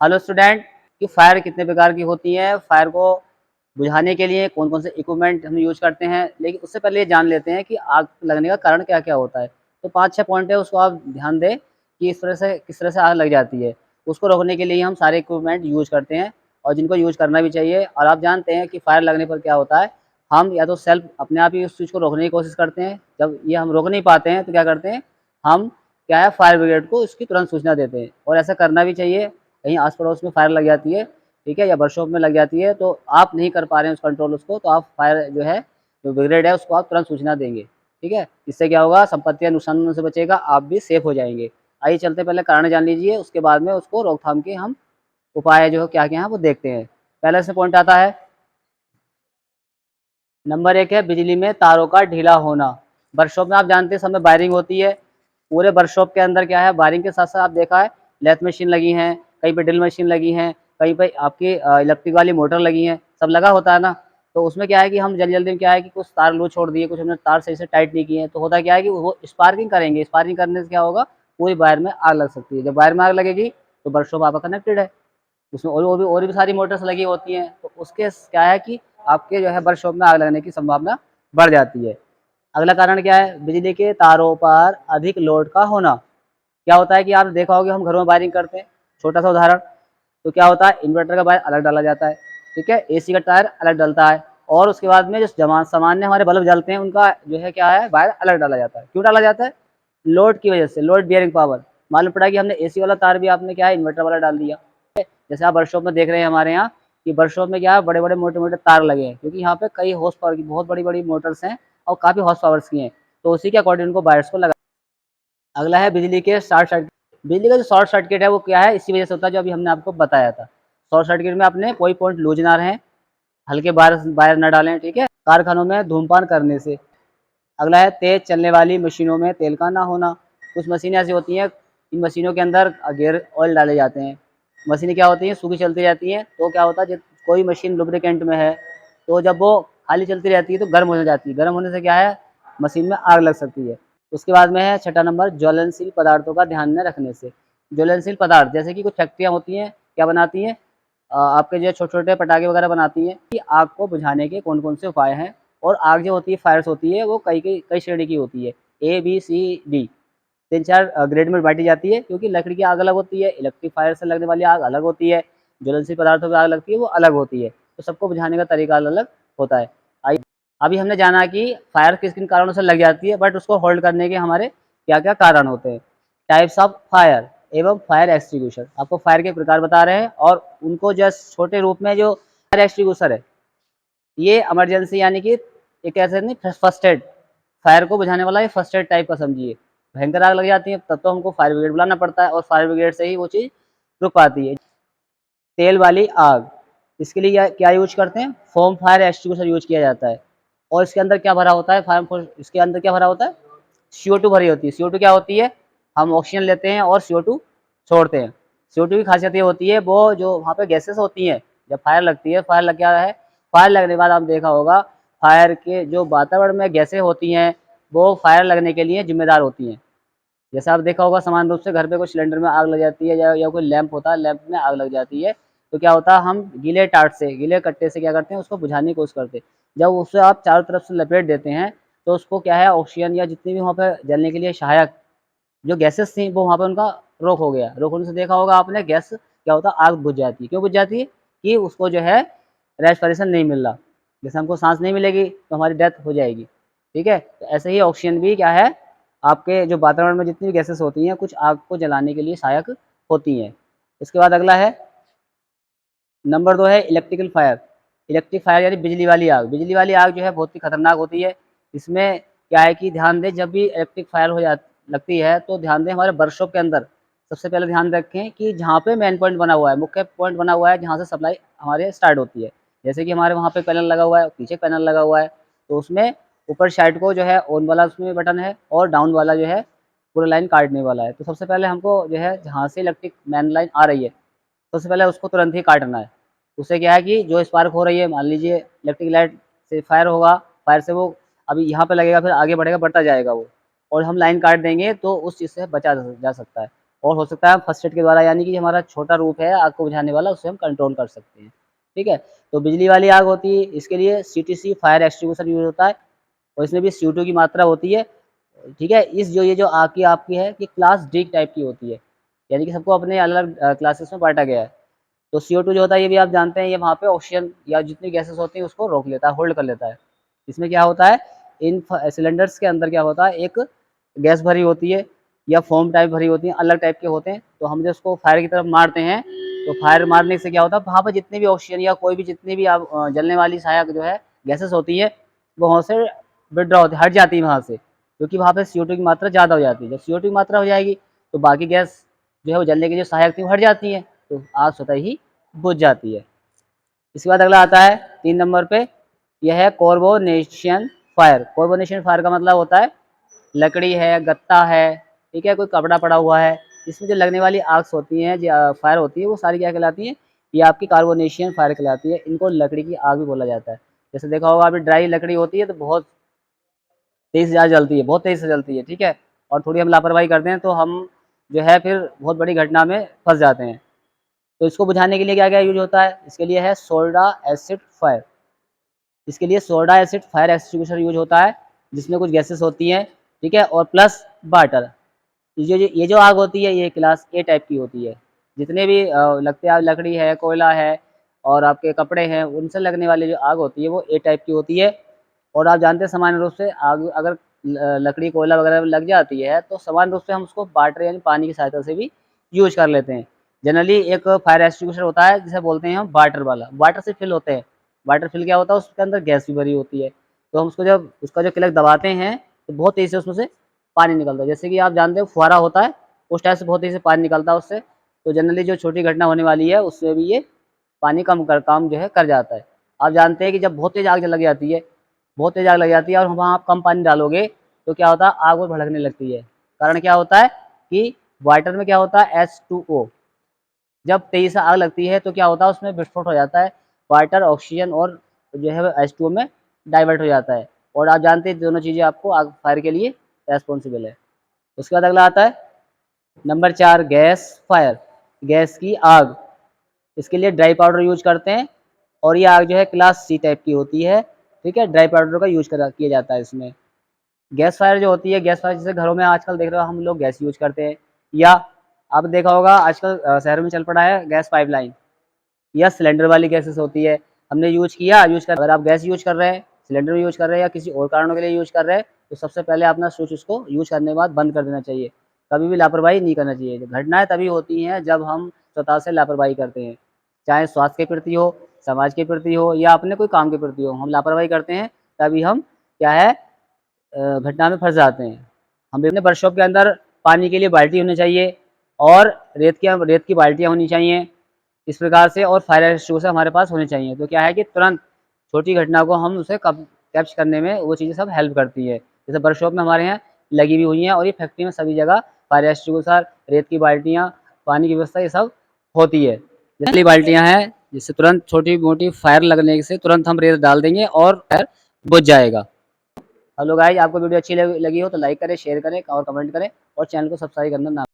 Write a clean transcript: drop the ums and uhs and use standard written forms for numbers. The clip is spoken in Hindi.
हेलो स्टूडेंट, कि फायर कितने प्रकार की होती है, फायर को बुझाने के लिए कौन कौन से इक्विपमेंट हम यूज करते हैं। लेकिन उससे पहले ये जान लेते हैं कि आग लगने का कारण क्या क्या होता है। तो 5-6 पॉइंट है, उसको आप ध्यान दें कि इस तरह से किस तरह से आग लग जाती है। उसको रोकने के लिए हम सारे इक्विपमेंट यूज करते हैं और जिनको यूज करना भी चाहिए। और आप जानते हैं कि फायर लगने पर क्या होता है, हम या तो सेल्फ अपने आप ही उस चीज़ को रोकने की कोशिश करते हैं। जब ये हम रोक नहीं पाते हैं तो क्या करते हैं, हम क्या है, फायर ब्रिगेड को इसकी तुरंत सूचना देते हैं। और ऐसा करना भी चाहिए। कहीं आस पड़ोस में फायर लग जाती है, ठीक है, या वर्कशॉप में लग जाती है, तो आप नहीं कर पा रहे हैं उस कंट्रोल उसको, तो आप फायर जो है, जो ब्रिगेड है, उसको आप तुरंत सूचना देंगे। ठीक है, इससे क्या होगा, संपत्तियां नुकसान होने से बचेगा, आप भी सेफ हो जाएंगे। आइए चलते पहले कारण जान लीजिए, उसके बाद में उसको रोकथाम के हम उपाय जो क्या क्या हैं वो देखते हैं। पहले से पॉइंट आता है, नंबर 1 है बिजली में तारों का ढीला होना। वर्कशॉप में आप जानते हैं सब में वायरिंग होती है। पूरे वर्कशॉप के अंदर क्या है, वायरिंग के साथ साथ आप देखा है लेथ मशीन लगी हैं, कहीं पे ड्रिल मशीन लगी हैं, कहीं पे आपकी इलेक्ट्रिक वाली मोटर लगी हैं, सब लगा होता है ना। तो उसमें क्या है कि हम जल्दी जल्दी में क्या है कि कुछ तार लूज छोड़ दिए, कुछ हमने तार सही से टाइट नहीं किए हैं, तो होता क्या है कि वो स्पार्किंग करेंगे। स्पार्किंग करने से क्या होगा, पूरी वायर में आग लग सकती है। जब वायर में आग लगेगी तो वर्कशॉप आपका कनेक्टेड है, उसमें और भी सारी मोटर्स लगी होती हैं, तो उसके क्या है कि आपके जो है वर्कशॉप में आग लगने की संभावना बढ़ जाती है। अगला कारण क्या है, बिजली के तारों पर अधिक लोड का होना। क्या होता है कि आप देखा होगा, हम घरों में वायरिंग करते हैं, छोटा सा उदाहरण, तो क्या होता है, इन्वर्टर का वायर अलग डाला जाता है, ठीक है, एसी का टायर अलग डलता है, और उसके बाद में जो सामान्य हमारे बल्ब जलते हैं उनका जो है क्या है, वायर अलग डाला जाता है। क्यों डाला जाता है, लोड की वजह से, लोड बियरिंग पावर। मालूम पड़ा कि हमने एसी वाला तार भी आपने क्या है, इन्वर्टर वाला डाल दिया। जैसे आप वर्कशॉप में देख रहे हैं हमारे यहाँ कि वर्कशॉप में क्या है, बड़े बड़े मोटे मोटे तार लगे हैं, क्योंकि यहाँ पे कई हॉर्स पावर की बहुत बड़ी बड़ी मोटर्स हैं और काफी हॉर्स पावर्स की हैं, तो उसी के अकॉर्डिंग उनको वायर्स को लगा। अगला है बिजली के शॉर्ट सर्किट। बिजली का जो शॉर्ट सर्किट है वो क्या है, इसी वजह से होता है जो अभी हमने आपको बताया था। शॉर्ट सर्किट में अपने कोई पॉइंट लूज ना रहे, हल्के वायर वायर न डालें, ठीक है, कारखानों में धूमपान करने से। अगला है तेज चलने वाली मशीनों में तेल का ना होना। कुछ मशीनें ऐसी होती हैं, इन मशीनों के अंदर गियर ऑयल डाले जाते हैं। मशीनें क्या होती हैं, सूखी चलती रहती हैं, तो क्या होता है, जब कोई मशीन लुब्रिकेंट में है, तो जब वो खाली चलती रहती है तो गर्म हो जाती है। गर्म होने से क्या है, मशीन में आग लग सकती है। उसके बाद में है छठा नंबर, ज्वलनशील पदार्थों का ध्यान में रखने से। ज्वलनशील पदार्थ जैसे कि कुछ फैक्ट्रियाँ होती हैं, क्या बनाती हैं, आपके जो छोटे छोटे पटाखे वगैरह बनाती हैं, कि आग को बुझाने के कौन कौन से उपाय हैं। और आग जो होती है, फायर्स होती है, वो कई कई कई श्रेणी की होती है, ABCD, 3-4 ग्रेड में बांटी जाती है, क्योंकि लकड़ी की आग अलग होती है, इलेक्ट्रिक फायर से लगने वाली आग अलग होती है, ज्वलनशील पदार्थों की आग लगती है वो अलग होती है, तो सबको बुझाने का तरीका अलग अलग होता है। अभी हमने जाना कि फायर किस किन कारणों से लग जाती है, बट उसको होल्ड करने के हमारे क्या क्या कारण होते हैं। टाइप्स ऑफ फायर एवं फायर एक्सटिंग्विशर, आपको फायर के प्रकार बता रहे हैं, और उनको जस्ट छोटे रूप में, जो फायर एक्सटिंग्विशर है, ये इमरजेंसी यानी कि एक ऐसे नहीं, फर्स्ट एड, फायर को बुझाने वाला ये फर्स्ट एड टाइप का समझिए। भयंकर आग लग जाती है तब तो हमको फायर ब्रिगेड बुलाना पड़ता है, और फायर ब्रिगेड से ही वो चीज़ रुक पाती है। तेल वाली आग, इसके लिए क्या क्या यूज करते हैं, फोम फायर एक्सटिंग्विशर यूज किया जाता है। और इसके अंदर क्या भरा होता है, फायर, इसके अंदर क्या भरा होता है, CO2 भरी होती है। CO2 क्या होती है, हम ऑक्सीजन लेते हैं और CO2 छोड़ते हैं। CO2 की खासियत ये होती है, वो जो वहाँ पे गैसेस होती हैं, जब फायर लगती है, फायर लग क्या है, फायर लगने के बाद आपने देखा होगा, फायर के जो वातावरण में गैसें होती हैं, वो फायर लगने के लिए जिम्मेदार होती हैं। जैसे आप देखा होगा, समान रूप से घर पे कोई सिलेंडर में आग लग जाती है, या कोई लैंप होता है, लैंप में आग लग जाती है, तो क्या होता है, हम गीले टाट से, गीले कट्टे से क्या करते हैं, उसको बुझाने की कोशिश करते हैं। जब उसे आप चारों तरफ से लपेट देते हैं, तो उसको क्या है, ऑक्सीजन या जितनी भी वहाँ पे जलने के लिए सहायक जो गैसेस थी, वो वहाँ पे उनका रोक हो गया। रोक होने से देखा होगा आपने, गैस क्या होता है, आग बुझ जाती है। क्यों बुझ जाती है, कि उसको जो है रेस्पिरेशन नहीं मिल रहा, जैसे हमको सांस नहीं मिलेगी तो हमारी डेथ हो जाएगी, ठीक है। तो ऐसे ही ऑक्सीजन भी क्या है, आपके जो वातावरण में जितनी भी गैसेस होती हैं, कुछ आग को जलाने के लिए सहायक होती हैं। इसके बाद अगला है, नंबर 2 है इलेक्ट्रिकल फायर। इलेक्ट्रिक फायर यानी बिजली वाली आग। बिजली वाली आग जो है बहुत ही खतरनाक होती है। इसमें क्या है कि ध्यान दें, जब भी इलेक्ट्रिक फायर हो जा लगती है, तो ध्यान दें, हमारे वर्कशॉप के अंदर सबसे पहले ध्यान रखें कि जहाँ पे मेन पॉइंट बना हुआ है, मुख्य पॉइंट बना हुआ है, जहाँ से सप्लाई हमारे स्टार्ट होती है। जैसे कि हमारे वहाँ पे पैनल लगा हुआ है, पीछे पैनल लगा हुआ है, तो उसमें ऊपर साइड को जो है ऑन वाला उसमें बटन है, और डाउन वाला जो है पूरा लाइन काटने वाला है। तो सबसे पहले हमको जो है, जहाँ से इलेक्ट्रिक मेन लाइन आ रही है, सबसे पहले उसको तुरंत ही काटना है। उससे क्या है कि जो स्पार्क हो रही है, मान लीजिए इलेक्ट्रिक लाइट से फायर होगा, फायर से वो अभी यहाँ पे लगेगा, फिर आगे बढ़ेगा, बढ़ता जाएगा वो, और हम लाइन काट देंगे तो उस चीज़ से बचा जा सकता है। और हो सकता है फर्स्ट एड के द्वारा, यानी कि हमारा छोटा रूप है आग को बुझाने वाला, उससे हम कंट्रोल कर सकते हैं। ठीक है, तो बिजली वाली आग होती है, इसके लिए सीटीसी फायर एक्सटिंग्विशर यूज होता है और इसमें भी CO2 की मात्रा होती है। ठीक है, इस जो ये जो आग की आपकी है कि क्लास डी टाइप की होती है, यानी कि सबको अपने अलग अलग क्लासेस में बांटा गया है। तो CO2 जो होता है ये भी आप जानते हैं, ये वहाँ पे ऑक्सीजन या जितनी गैसेस होती हैं उसको रोक लेता है, होल्ड कर लेता है। इसमें क्या होता है, इन सिलेंडर्स के अंदर क्या होता है, एक गैस भरी होती है या फोम टाइप भरी होती है, अलग टाइप के होते हैं। तो हम जब उसको फायर की तरफ मारते हैं तो फायर मारने से क्या होता है, वहाँ पर जितने भी ऑक्सीजन या कोई भी जितनी भी आप जलने वाली सहायक जो है गैसेस होती है वो वहाँ से विड्रॉ होती हट जाती है वहाँ से, क्योंकि वहाँ पे CO2 की मात्रा ज़्यादा हो जाती है। जब CO2 की मात्रा हो जाएगी तो बाकी गैस जो है वो जलने की जो सहायक थी वो हट जाती है, तो आग स्वतः ही बुझ जाती है। इसके बाद अगला आता है 3 नंबर पे, यह है कार्बोनेशन फायर। कार्बोनेशन फायर का मतलब होता है लकड़ी है, गत्ता है, ठीक है, कोई कपड़ा पड़ा हुआ है, इसमें जो लगने वाली आग्स होती हैं, जो फायर होती है, वो सारी क्या कहलाती हैं, ये आपकी कार्बोनेशियन फायर कहलाती है। इनको लकड़ी की आग भी बोला जाता है। जैसे देखा होगा अभी ड्राई लकड़ी होती है तो बहुत तेज़ से जलती है, बहुत तेज़ से जलती है, ठीक है, और थोड़ी हम लापरवाही करते हैं तो हम जो है फिर बहुत बड़ी घटना में फँस जाते हैं। तो इसको बुझाने के लिए क्या-क्या यूज़ होता है, इसके लिए है सोडा एसिड फायर। इसके लिए soda acid fire extinguisher use होता है, जिसमें कुछ गैसेस होती हैं, ठीक है, और प्लस वाटर। ये जो आग होती है ये क्लास ए टाइप की होती है। जितने भी लगते हैं लकड़ी है, कोयला है और आपके कपड़े हैं, उनसे लगने वाली जो आग होती है वो ए टाइप की होती है। और आप जानते हैं सामान्य रूप से आग अगर लकड़ी, कोयला वगैरह लग जाती है तो सामान्य रूप से हम उसको वाटर यानी पानी की सहायता से भी यूज़ कर लेते हैं। जनरली एक फायर एक्सटिंग्विशर होता है जिसे बोलते हैं हम वाटर वाला, वाटर से फिल होते हैं। वाटर फिल क्या होता है, उसके अंदर गैस भी भरी होती है। तो हम उसको जब उसका जो क्लच दबाते हैं तो बहुत तेज़ी से उसमें से पानी निकलता है। जैसे कि आप जानते हो फुहारा होता है, उस टाइप से बहुत तेज़ी से पानी निकलता है उससे। तो जनरली जो छोटी घटना होने वाली है उसमें भी ये पानी कम कर काम जो है कर जाता है। आप जानते हैं कि जब बहुत तेज़ आग लग जाती है, बहुत तेज़ आग लग जाती है और वहाँ आप कम पानी डालोगे तो क्या होता है, आग वो भड़कने लगती है। कारण क्या होता है कि वाटर में क्या होता है, H2O। जब तेज़ी से आग लगती है तो क्या होता है, उसमें विस्फोट हो जाता है। वाटर, ऑक्सीजन और जो है H2O में डाइवर्ट हो जाता है। और आप जानते हैं दोनों चीज़ें आपको आग फायर के लिए रेस्पॉन्सिबल है। उसके बाद अगला आता है नंबर 4, गैस फायर, गैस की आग। इसके लिए ड्राई पाउडर यूज़ करते हैं और ये आग जो है क्लास सी टाइप की होती है, ठीक है, ड्राई पाउडर का यूज़ किया जाता है इसमें। गैस फायर जो होती है, गैस फायर जैसे घरों में आजकल देख रहे हो हम लोग गैस यूज़ करते हैं, या आपने देखा होगा आजकल शहरों में चल पड़ा है गैस पाइपलाइन या सिलेंडर वाली गैसेस होती है। हमने यूज़ कर, अगर आप गैस यूज़ कर रहे हैं, सिलेंडर यूज़ कर रहे हैं या किसी और कारणों के लिए यूज़ कर रहे हैं, तो सबसे पहले अपना स्विच उसको यूज़ करने के बाद बंद कर देना चाहिए। कभी भी लापरवाही नहीं करना चाहिए। घटनाएँ तभी होती हैं जब हम स्वतः से लापरवाही करते हैं। चाहे स्वास्थ्य के प्रति हो, समाज के प्रति हो या अपने कोई काम के प्रति हो, हम लापरवाही करते हैं तभी हम क्या है घटना में फँस जाते हैं। हमें अपने वर्कशॉप के अंदर पानी के लिए बाल्टी होनी चाहिए और रेत की बाल्टियाँ होनी चाहिए। इस प्रकार से और फायर एक्सटिंग्विशर हमारे पास होने चाहिए। तो क्या है कि तुरंत छोटी घटना को हम उसे कैप्च करने में वो चीज़ें सब हेल्प करती है। जैसे वर्कशॉप में हमारे यहाँ लगी भी हुई हैं और ये फैक्ट्री में सभी जगह फायर एक्सटिंग्विशर, रेत की बाल्टियाँ, पानी की व्यवस्था ये सब होती है। जैसे बाल्टियाँ हैं जिससे तुरंत छोटी-मोटी फायर लगने से तुरंत हम रेत डाल देंगे और फायर बुझ जाएगा। हेलो गाइस, आपको वीडियो अच्छी लगी हो तो लाइक करें, शेयर करें और कमेंट करें और चैनल को सब्सक्राइब करना ना